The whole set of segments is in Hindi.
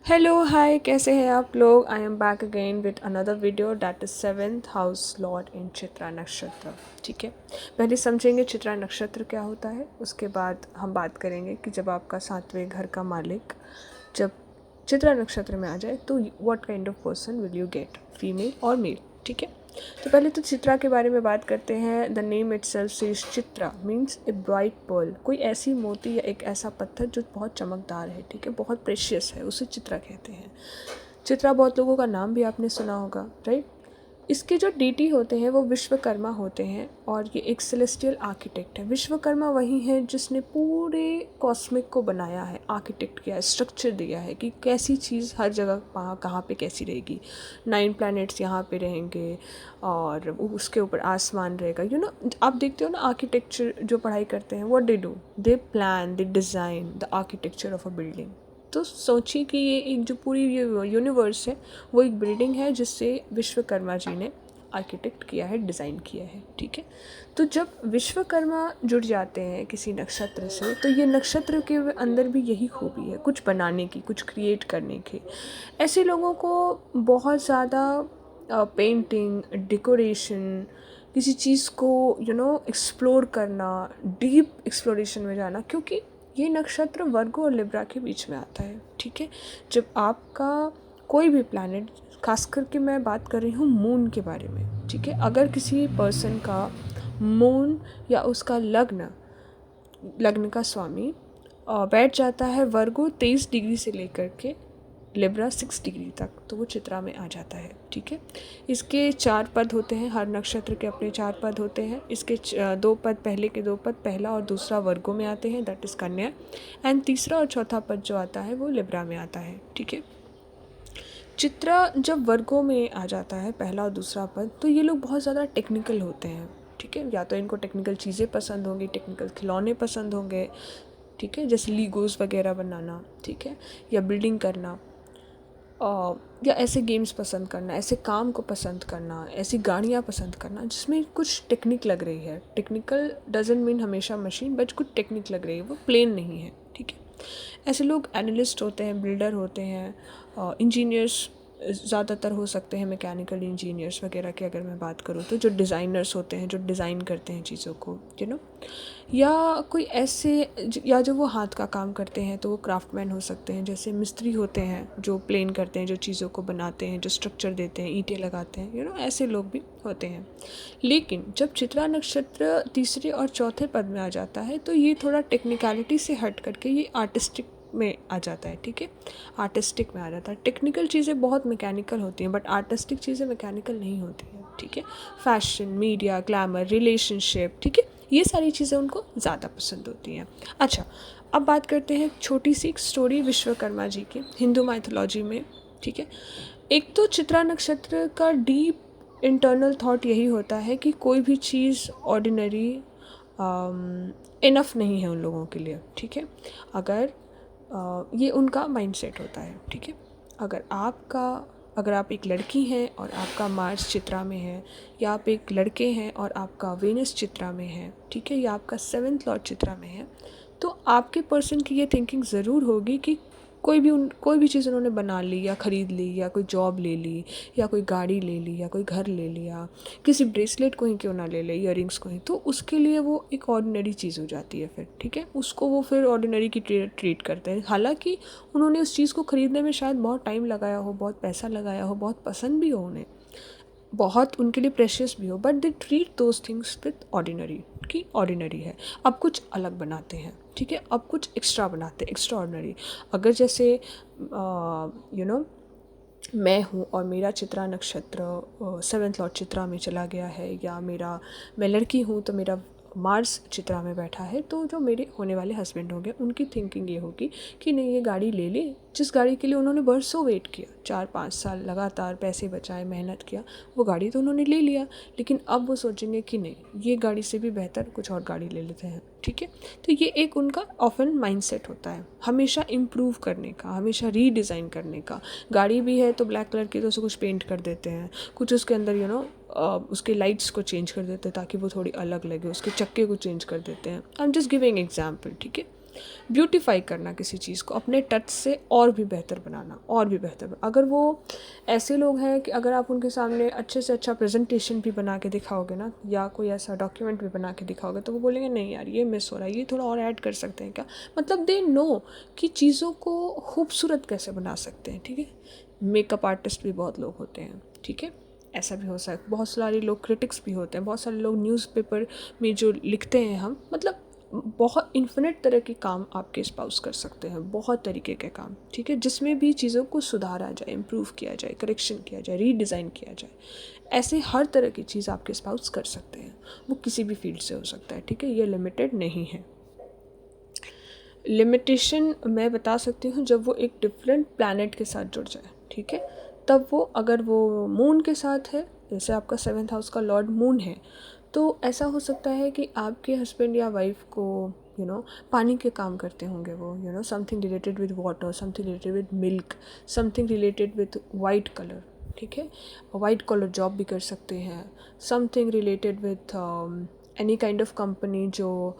हेलो हाय, कैसे हैं आप लोग। I am back again with another video that is seventh house lord in Chitra nakshatra. ठीक है, पहले समझेंगे चित्रा नक्षत्र क्या होता है, उसके बाद हम बात करेंगे कि जब आपका सातवें घर का मालिक जब चित्रा नक्षत्र में आ जाए तो what kind of person will you get, female और मेल। ठीक है, तो पहले तो चित्रा के बारे में बात करते हैं। The name itself says Chitra means a bright pearl, कोई ऐसी मोती या एक ऐसा पत्थर जो बहुत चमकदार है, ठीक है, बहुत प्रेशियस है, उसे चित्रा कहते हैं। चित्रा बहुत लोगों का नाम भी आपने सुना होगा, राइट। इसके जो डीटी होते हैं वो विश्वकर्मा होते हैं और ये एक सेलेस्टियल आर्किटेक्ट है। विश्वकर्मा वही है जिसने पूरे कॉस्मिक को बनाया है, आर्किटेक्ट किया है, स्ट्रक्चर दिया है कि कैसी चीज़ हर जगह कहाँ पे कैसी रहेगी। 9 प्लैनेट्स यहाँ पे रहेंगे और उसके ऊपर आसमान रहेगा। आप देखते हो ना, आर्किटेक्चर जो पढ़ाई करते हैं, what they do, they plan, they design the architecture of a building. तो सोचिए कि ये एक जो पूरी यूनिवर्स है वो एक बिल्डिंग है जिससे विश्वकर्मा जी ने आर्किटेक्ट किया है, डिज़ाइन किया है। ठीक है, तो जब विश्वकर्मा जुड़ जाते हैं किसी नक्षत्र से तो ये नक्षत्र के अंदर भी यही खूबी है, कुछ बनाने की, कुछ क्रिएट करने की। ऐसे लोगों को बहुत ज़्यादा पेंटिंग, डेकोरेशन, किसी चीज़ को एक्सप्लोर करना, डीप एक्सप्लोरेशन में जाना, क्योंकि ये नक्षत्र वर्गो और लिब्रा के बीच में आता है। ठीक है, जब आपका कोई भी प्लैनेट, खास करके मैं बात कर रही हूँ मून के बारे में, ठीक है, अगर किसी पर्सन का मून या उसका लग्न, लग्न का स्वामी बैठ जाता है वर्गो 23 डिग्री से लेकर के लिब्रा 6 डिग्री तक, तो वो चित्रा में आ जाता है। ठीक है, इसके 4 पद होते हैं, हर नक्षत्र के अपने 4 पद होते हैं। इसके 2 पद, पहले के 2 पद, पहला और दूसरा वर्गों में आते हैं, दैट इज़ कन्या, एंड तीसरा और चौथा पद जो आता है वो लिब्रा में आता है। ठीक है, चित्रा जब वर्गों में आ जाता है पहला और दूसरा पद, तो ये लोग बहुत ज़्यादा टेक्निकल होते हैं। ठीक है, या तो इनको टेक्निकल चीज़ें पसंद होंगी, टेक्निकल खिलौने पसंद होंगे, ठीक है, जैसे लीगोस वगैरह बनाना, ठीक है, या बिल्डिंग करना, या ऐसे गेम्स पसंद करना, ऐसे काम को पसंद करना, ऐसी गाड़ियाँ पसंद करना जिसमें कुछ टेक्निक लग रही है। टेक्निकल डजंट मीन हमेशा मशीन, बट कुछ टेक्निक लग रही है, वो प्लेन नहीं है। ठीक है, ऐसे लोग एनालिस्ट होते हैं, बिल्डर होते हैं, इंजीनियर्स ज़्यादातर हो सकते हैं, मैकेनिकल इंजीनियर्स वगैरह की अगर मैं बात करूँ तो, जो डिज़ाइनर्स होते हैं, जो डिज़ाइन करते हैं चीज़ों को, या कोई ऐसे, या जो वो हाथ का काम करते हैं तो वो क्राफ्टमैन हो सकते हैं, जैसे मिस्त्री होते हैं जो प्लेन करते हैं, जो चीज़ों को बनाते हैं, जो स्ट्रक्चर देते हैं, ईंटें लगाते हैं, ऐसे लोग भी होते हैं। लेकिन जब चित्रा नक्षत्र तीसरे और चौथे पद में आ जाता है तो ये थोड़ा टेक्निकलिटी से हट करके ये आर्टिस्टिक में आ जाता है। ठीक है, आर्टिस्टिक में आ जाता है। टेक्निकल चीज़ें बहुत मैकेनिकल होती हैं, बट आर्टिस्टिक चीज़ें मैकेनिकल नहीं होती हैं। ठीक है, फैशन, मीडिया, ग्लैमर, रिलेशनशिप, ठीक है, ये सारी चीज़ें उनको ज़्यादा पसंद होती हैं। अच्छा, अब बात करते हैं छोटी सी एक स्टोरी विश्वकर्मा जी की हिंदू माइथोलॉजी में। ठीक है, एक तो चित्रा नक्षत्र का डीप इंटरनल थॉट यही होता है कि कोई भी चीज़ ऑर्डिनरी इनफ नहीं है उन लोगों के लिए। ठीक है, अगर ये उनका माइंडसेट होता है। ठीक है, अगर आप एक लड़की हैं और आपका मार्स चित्रा में है, या आप एक लड़के हैं और आपका वेनस चित्रा में है, ठीक है, या आपका 7th लॉर्ड चित्रा में है, तो आपके पर्सन की ये थिंकिंग ज़रूर होगी कि कोई भी चीज़ उन्होंने बना ली या ख़रीद ली, या कोई जॉब ले ली, या कोई गाड़ी ले ली, या कोई घर ले लिया, किसी ब्रेसलेट को ही क्यों ना ले ले, ईयरिंग्स को ही, तो उसके लिए वो एक ऑर्डिनरी चीज़ हो जाती है फिर। ठीक है, उसको वो फिर ऑर्डिनरी की ट्रीट करते हैं, हालांकि उन्होंने उस चीज़ को ख़रीदने में शायद बहुत टाइम लगाया हो, बहुत पैसा लगाया हो, बहुत पसंद भी हो उन्हें, बहुत उनके लिए प्रेशियस भी हो, but they treat those things with ordinary, कि ऑर्डिनरी है। अब कुछ अलग बनाते हैं, ठीक है, अब कुछ एक्स्ट्रा बनाते हैं, एक्स्ट्रा ऑर्डिनरी। अगर जैसे मैं हूँ और मेरा चित्रा नक्षत्र 7th लॉर्ड चित्रा में चला गया है, या मैं लड़की हूँ तो मेरा मार्स चित्रा में बैठा है, तो जो मेरे होने वाले हस्बैंड होंगे उनकी थिंकिंग ये होगी कि नहीं, ये गाड़ी ले ले, जिस गाड़ी के लिए उन्होंने बरसों वेट किया, 4-5 साल लगातार पैसे बचाए, मेहनत किया, वो गाड़ी तो उन्होंने ले लिया, लेकिन अब वो सोचेंगे कि नहीं, ये गाड़ी से भी बेहतर कुछ और गाड़ी ले लेते हैं। ठीक है, तो ये एक उनका ऑफन माइंडसेट होता है, हमेशा इम्प्रूव करने का, हमेशा रीडिज़ाइन करने का। गाड़ी भी है तो ब्लैक कलर की, तो उसे कुछ पेंट कर देते हैं, कुछ उसके अंदर उसके लाइट्स को चेंज कर देते हैं ताकि वो थोड़ी अलग लगे, उसके चक्के को चेंज कर देते हैं। I am just giving example. ठीक है, ब्यूटीफाई करना किसी चीज़ को, अपने टच से और भी बेहतर बनाना, और भी बेहतर। अगर वो ऐसे लोग हैं कि अगर आप उनके सामने अच्छे से अच्छा प्रेजेंटेशन भी बना के दिखाओगे ना, या कोई ऐसा डॉक्यूमेंट भी बना के दिखाओगे, तो वो बोलेंगे नहीं यार ये मिस हो रहा है, ये थोड़ा और ऐड कर सकते हैं क्या। मतलब दे नो कि चीज़ों को खूबसूरत कैसे बना सकते हैं, ठीक है। मेकअप आर्टिस्ट भी बहुत लोग होते हैं, ठीक है, ऐसा भी हो सकता है। बहुत सारे लोग क्रिटिक्स भी होते हैं, बहुत सारे लोग न्यूज़पेपर में जो लिखते हैं हम, मतलब बहुत इन्फिनिट तरह के काम आपके स्पाउस कर सकते हैं, बहुत तरीके के काम, ठीक है, जिसमें भी चीज़ों को सुधारा जाए, इम्प्रूव किया जाए, करेक्शन किया जाए, रीडिज़ाइन किया जाए। ऐसे हर तरह की चीज़ आपके स्पाउस कर सकते हैं, वो किसी भी फील्ड से हो सकता है, ठीक है, ये लिमिटेड नहीं है। लिमिटेशन मैं बता सकती हूँ जब वो एक डिफरेंट प्लैनेट के साथ जुड़ जाए, ठीक है, तब वो, अगर वो मून के साथ है, जैसे आपका 7th हाउस का लॉर्ड मून है, तो ऐसा हो सकता है कि आपके हस्बैंड या वाइफ को पानी के काम करते होंगे वो, something related with water, something related with milk, something related with white colour, ठीक है, वाइट कलर जॉब भी कर सकते हैं, something related with any kind of company जो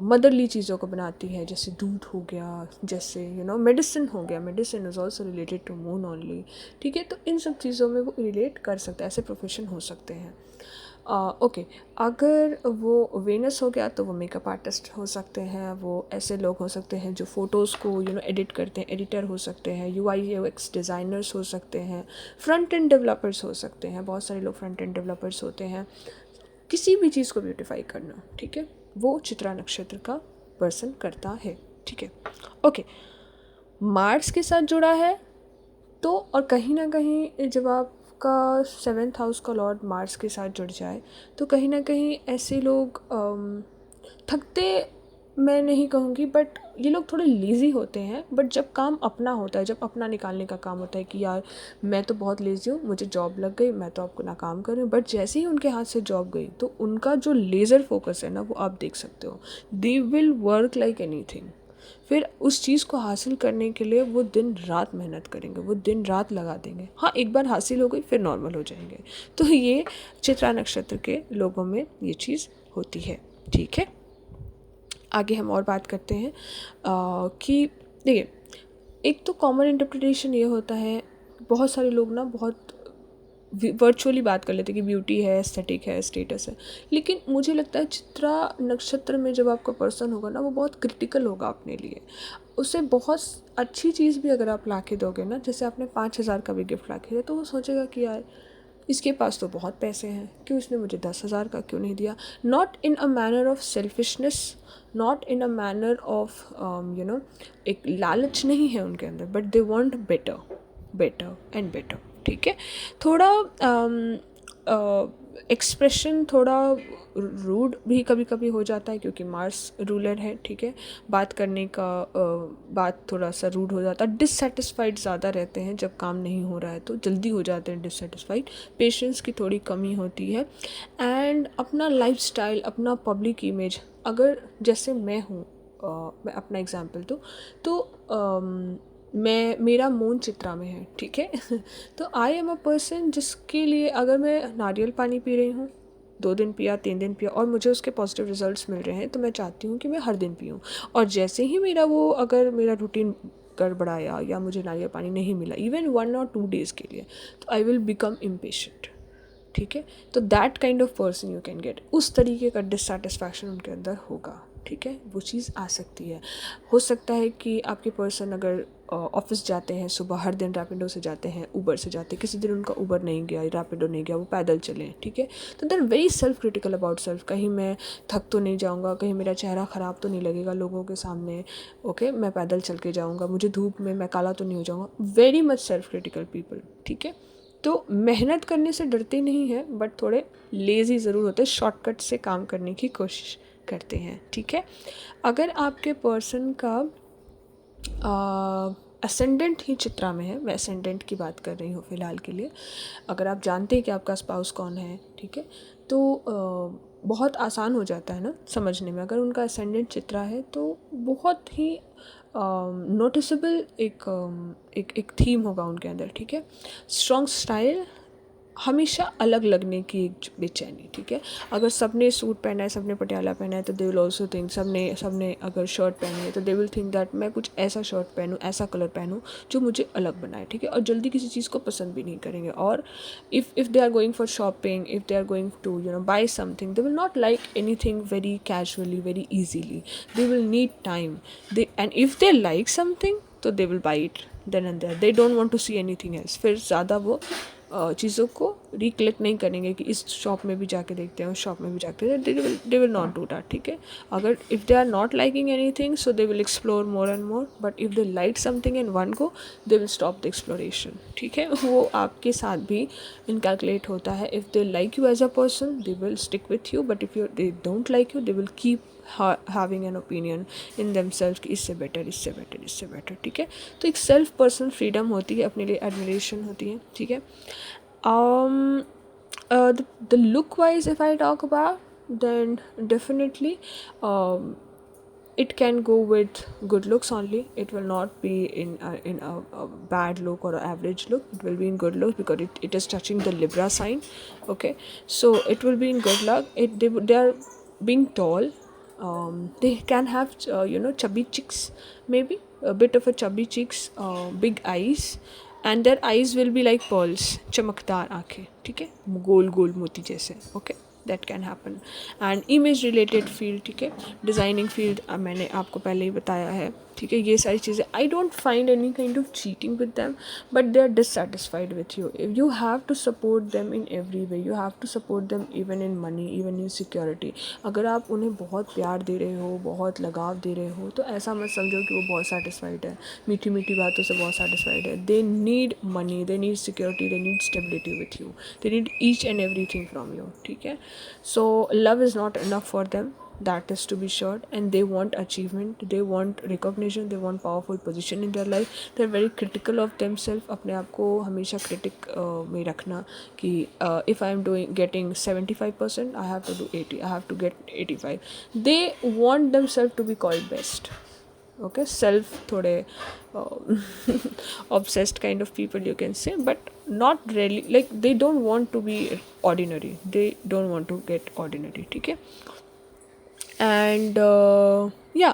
मदरली चीज़ों को बनाती है, जैसे दूध हो गया, जैसे मेडिसिन हो गया, medicine is also related to moon only, ठीक है। तो इन सब चीज़ों में वो रिलेट कर सकता है, ऐसे प्रोफेशन हो सकते हैं। ओके, अगर वो वेनस हो गया तो वो मेकअप आर्टिस्ट हो सकते हैं, वो ऐसे लोग हो सकते हैं जो फ़ोटोज़ को एडिट करते हैं, एडिटर हो सकते हैं, UI/UX डिज़ाइनर्स हो सकते हैं, फ्रंट एंड डेवलपर्स हो सकते हैं, बहुत सारे लोग फ्रंट एंड डेवलपर्स होते हैं। किसी भी चीज़ को ब्यूटीफाई करना, ठीक है, वो चित्रा नक्षत्र का पर्सन करता है, ठीक है। ओके, मार्स के साथ जुड़ा है तो, और कहीं ना कहीं जब आपका 7th हाउस का लॉर्ड मार्स के साथ जुड़ जाए तो कहीं ना कहीं ऐसे लोग थकते मैं नहीं कहूँगी, बट ये लोग थोड़े लेज़ी होते हैं। बट जब काम अपना होता है, जब अपना निकालने का काम होता है कि यार मैं तो बहुत लेज़ी हूँ, मुझे जॉब लग गई, मैं तो अपना काम कर रही हूँ, बट जैसे ही उनके हाथ से जॉब गई तो उनका जो लेज़र फोकस है ना, वो आप देख सकते हो, they will work like anything. फिर उस चीज़ को हासिल करने के लिए वो दिन रात मेहनत करेंगे, वो दिन रात लगा देंगे। हाँ, एक बार हासिल हो गई फिर नॉर्मल हो जाएंगे। तो ये चित्रा नक्षत्र के लोगों में ये चीज़ होती है, ठीक है। आगे हम और बात करते हैं कि देखिए, एक तो कॉमन इंटरप्रिटेशन ये होता है, बहुत सारे लोग ना बहुत वर्चुअली बात कर लेते हैं कि ब्यूटी है, एस्थेटिक है, स्टेटस है, लेकिन मुझे लगता है चित्रा नक्षत्र में जब आपका पर्सन होगा ना, वो बहुत क्रिटिकल होगा अपने लिए। उसे बहुत अच्छी चीज़ भी अगर आप ला के दोगे ना, जैसे आपने 5,000 का भी गिफ्ट ला के दिया, तो वो सोचेगा कि यार इसके पास तो बहुत पैसे हैं, क्यों इसने मुझे 10,000 का क्यों नहीं दिया। Not in a manner of selfishness, not in a manner of एक लालच नहीं है उनके अंदर, but they want better, better and better, ठीक है। थोड़ा एक्सप्रेशन थोड़ा रूड भी कभी कभी हो जाता है, क्योंकि मार्स रूलर है, ठीक है। बात करने का बात थोड़ा सा रूड हो जाता है। डिससेटिस्फाइड ज़्यादा रहते हैं, जब काम नहीं हो रहा है तो जल्दी हो जाते हैं डिससेटिस्फाइड। पेशेंस की थोड़ी कमी होती है। एंड अपना लाइफस्टाइल, अपना पब्लिक इमेज, अगर जैसे मैं हूँ, मैं अपना एग्जांपल दूँ तो मेरा मून चित्रा में है, ठीक है। तो आई एम अ पर्सन जिसके लिए अगर मैं नारियल पानी पी रही हूँ, 2 दिन पिया, 3 दिन पिया, और मुझे उसके पॉजिटिव रिजल्ट्स मिल रहे हैं, तो मैं चाहती हूँ कि मैं हर दिन पीऊँ। और जैसे ही अगर मेरा रूटीन गड़बड़ाया या मुझे नारियल पानी नहीं मिला इवन 1 और 2 डेज़ के लिए, तो आई विल बिकम इम्पेशेंट, ठीक है। तो that kind of person you can get, उस तरीके का डिससेटिस्फैक्शन उनके अंदर होगा, ठीक है, वो चीज़ आ सकती है। हो सकता है कि आपके पर्सन अगर ऑफिस जाते हैं सुबह, हर दिन रैपिडो से जाते हैं, उबर से जाते हैं, किसी दिन उनका उबर नहीं गया, रैपिडो नहीं गया, वो पैदल चले, ठीक है, तो there very self critical about self. कहीं मैं थक तो नहीं जाऊँगा, कहीं मेरा चेहरा ख़राब तो नहीं लगेगा लोगों के सामने, ओके, मैं पैदल चल के जाऊँगा, मुझे धूप में मैं काला तो नहीं हो जाऊँगा। Very much self critical people, ठीक है। तो मेहनत करने से डरते नहीं हैं, बट थोड़े लेज़ी ज़रूर होते हैं, शॉर्टकट से काम करने की कोशिश करते हैं, ठीक है। अगर आपके पर्सन का असेंडेंट ही चित्रा में है, मैं असेंडेंट की बात कर रही हूँ फ़िलहाल के लिए, अगर आप जानते हैं कि आपका स्पाउस कौन है, ठीक है, तो बहुत आसान हो जाता है ना समझने में। अगर उनका असेंडेंट चित्रा है तो बहुत ही नोटिसेबल एक थीम होगा उनके अंदर, ठीक है। स्ट्रॉन्ग स्टाइल, हमेशा अलग लगने की एक बेचैनी, ठीक है। अगर सबने सूट पहना है, सबने पटियाला पहना है, तो दे विल ऑल्सो थिंक, सबने सबने अगर शर्ट पहनी है तो दे विल थिंक दैट मैं कुछ ऐसा शर्ट पहनूँ, ऐसा कलर पहनूँ जो मुझे अलग बनाए, ठीक है। और जल्दी किसी चीज़ को पसंद भी नहीं करेंगे। और if they are going for shopping, if they are going to buy something, they will not like anything very casually, very easily, they will need time. They and if they like something तो they will buy it then and there, they don't want to see anything else. फिर ज़्यादा वो चीज़ों को रिकलेक्ट नहीं करेंगे कि इस शॉप में भी जाके देखते हैं, उस शॉप में भी जाके, they will not do that, ठीक है। अगर if they are not liking anything so they will explore more and more, but if they like something in one go they will stop the exploration, ठीक है। वो आपके साथ भी इनकैलकुलेट होता है। If they like you as a person they will stick with you, but if you they don't like you they will keep having an opinion in themselves कि इससे बेटर, इससे बेटर, इससे बेटर, ठीक है। तो एक सेल्फ पर्सनल फ्रीडम होती है, अपने लिए एडमिरेशन होती है, ठीक है। um the look wise, if I talk about, then definitely it can go with good looks only. It will not be in a bad look or an average look. It will be in good looks because it is touching the Libra sign. Okay, so it will be in good luck. They are being tall. They can have chubby cheeks, maybe a bit of a chubby cheeks, big eyes, and their eyes will be like pearls, चमकदार आँखें, ठीक है, गोल गोल मोती जैसे, okay, that can happen. And image related field, ठीक है, डिज़ाइनिंग फील्ड मैंने आपको पहले ही बताया है, ठीक है। ये सारी चीज़ें I don't find any kind of cheating with them, but they are dissatisfied with you. You have to support them in every way, you have to support them even in money, even in security. अगर आप उन्हें बहुत प्यार दे रहे हो, बहुत लगाव दे रहे हो, तो ऐसा मत समझो कि वो बहुत सेटिस्फाइड है, मीठी मीठी बातों से बहुत सेटिस्फाइड है। They need money, they need security, they need stability with you, they need each and every thing from you, ठीक है। So love is not enough for them, that is to be sure, and they want achievement, they want recognition, they want powerful position in their life. They're very critical of themselves. अपने आप को हमेशा critic में रखना कि if I am getting 75% I have to do 80, I have to get 85. They want themselves to be called best. Okay, self थोड़े obsessed kind of people you can say, but not really, like they don't want to be ordinary, they don't want to get ordinary, ठीक है। And yeah,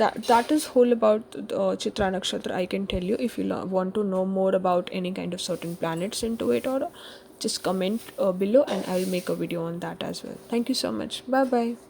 that is whole about Chitra Nakshatra. I can tell you, if you want to know more about any kind of certain planets into it, or just comment below and I'll make a video on that as well. Thank you so much. Bye bye.